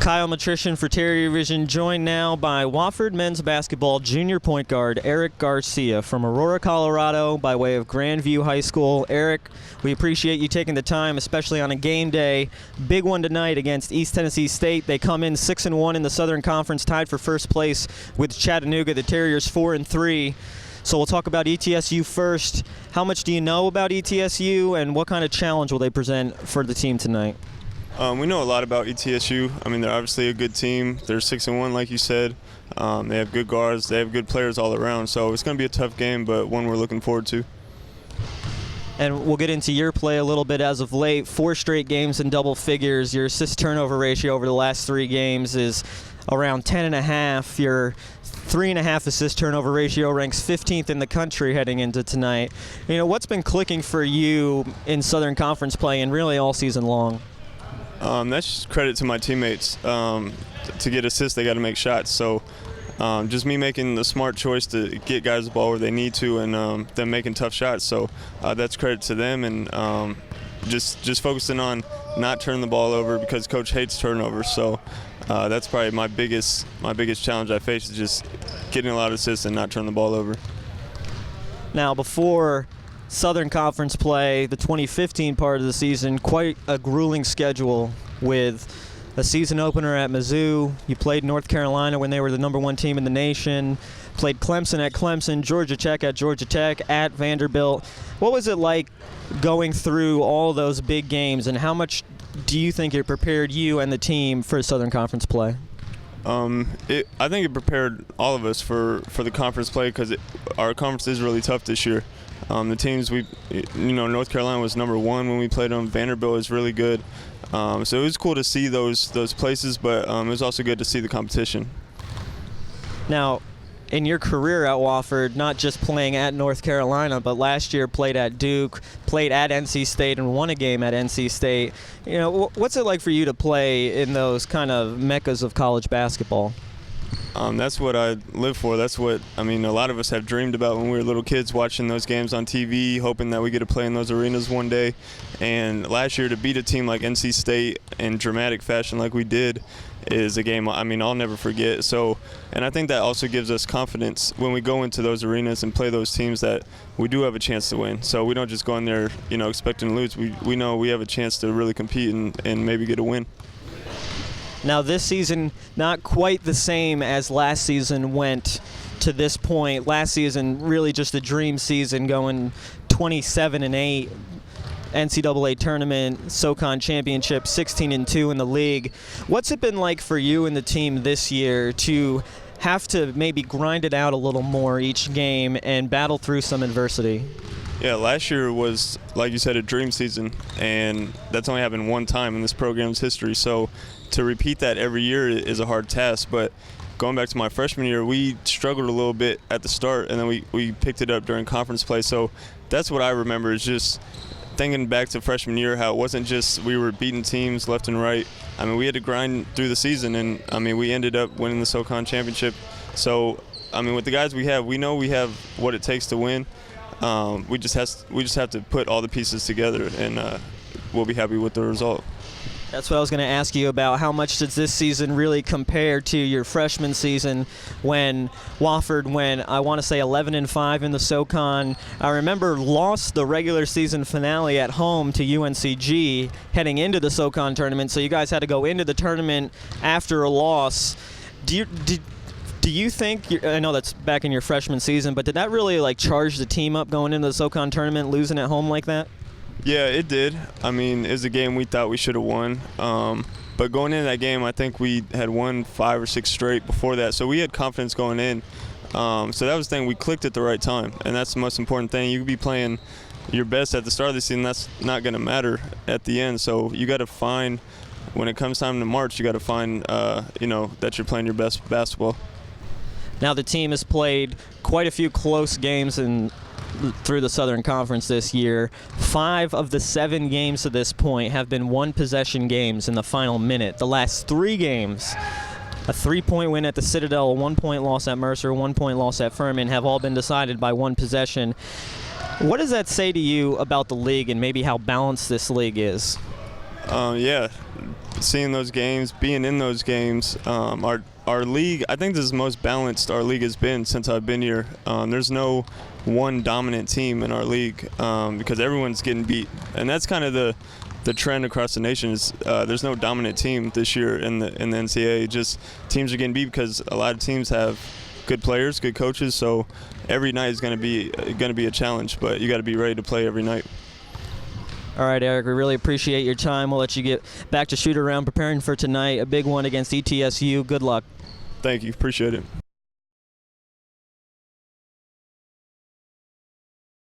Kyle Matrician for Terrier Vision, joined now by Wofford men's basketball junior point guard Eric Garcia from Aurora, Colorado, by way of Grandview High School. Eric, we appreciate you taking the time, especially on a game day. Big one tonight against East Tennessee State. They come in 6-1 in the Southern Conference, tied for first place with Chattanooga. The Terriers 4-3. So we'll talk about ETSU first. How much do you know about ETSU, and what kind of challenge will they present for the team tonight? We know a lot about ETSU. I mean, they're obviously a good team. They're 6-1, like you said. They have good guards. They have good players all around. So it's going to be a tough game, but one we're looking forward to. And we'll get into your play a little bit as of late. 4 straight games in double figures. Your assist-turnover ratio over the last 3 games is around 10.5. Your 3.5 assist-turnover ratio ranks 15th in the country heading into tonight. You know, what's been clicking for you in Southern Conference play and really all season long? That's just credit to my teammates. To get assists, they got to make shots. So just me making the smart choice to get guys the ball where they need to, and them making tough shots. So that's credit to them, and just focusing on not turning the ball over, because coach hates turnovers. So that's probably my biggest challenge I face, is just getting a lot of assists and not turning the ball over. Now, before Southern Conference play, the 2015 part of the season, quite a grueling schedule with a season opener at Mizzou. You played North Carolina when they were the #1 team in the nation, played Clemson at Clemson, Georgia Tech at Georgia Tech, at Vanderbilt. What was it like going through all those big games, and how much do you think it prepared you and the team for Southern Conference play? I think it prepared all of us for the conference play, because our conference is really tough this year. The teams North Carolina was #1 when we played them. Vanderbilt is really good. So it was cool to see those places, but it was also good to see the competition. Now, in your career at Wofford, not just playing at North Carolina, but last year played at Duke, played at NC State, and won a game at NC State. You know, what's it like for you to play in those kind of meccas of college basketball? That's what I live for. That's what, a lot of us have dreamed about when we were little kids, watching those games on TV, hoping that we get to play in those arenas one day. And last year, to beat a team like NC State in dramatic fashion like we did is a game I'll never forget. So, and I think that also gives us confidence when we go into those arenas and play those teams, that we do have a chance to win. So we don't just go in there, expecting to lose. We know we have a chance to really compete and maybe get a win. Now, this season, not quite the same as last season went to this point. Last season, really just a dream season, going 27-8, NCAA tournament, SoCon championship, 16-2 in the league. What's it been like for you and the team this year to have to maybe grind it out a little more each game and battle through some adversity? Yeah, last year was, like you said, a dream season, and that's only happened one time in this program's history. So to repeat that every year is a hard task. But going back to my freshman year, we struggled a little bit at the start, and then we picked it up during conference play. So that's what I remember, is just thinking back to freshman year, how it wasn't just we were beating teams left and right. We had to grind through the season, and we ended up winning the SoCon championship. So with the guys we have, we know we have what it takes to win. We just have to put all the pieces together, and we'll be happy with the result. That's what I was going to ask you about. How much does this season really compare to your freshman season, when Wofford went, I want to say, 11-5 in the SoCon? I remember lost the regular season finale at home to UNCG heading into the SoCon tournament, so you guys had to go into the tournament after a loss. Do you think, I know that's back in your freshman season, but did that really charge the team up going into the SoCon tournament, losing at home like that? Yeah, it did. It was a game we thought we should have won. But going into that game, I think we had won 5 or 6 straight before that. So we had confidence going in. So that was the thing. We clicked at the right time, and that's the most important thing. You could be playing your best at the start of the season. That's not going to matter at the end. So you got to find, when it comes time to March, you got to find, that you're playing your best basketball. Now, the team has played quite a few close games through the Southern Conference this year. 5 of the 7 games to this point have been one-possession games in the final minute. The last 3 games, a 3-point win at the Citadel, a 1-point loss at Mercer, a 1-point loss at Furman, have all been decided by one possession. What does that say to you about the league and maybe how balanced this league is? Yeah, seeing those games, being in those games. Our league, I think this is the most balanced our league has been since I've been here. There's no one dominant team in our league because everyone's getting beat, and that's kind of the trend across the nation. Is there's no dominant team this year in the NCAA. Just teams are getting beat because a lot of teams have good players, good coaches. So every night is going to be a challenge, but you got to be ready to play every night. All right, Eric, we really appreciate your time. We'll let you get back to shoot around preparing for tonight, a big one against ETSU. Good luck. Thank you. Appreciate it.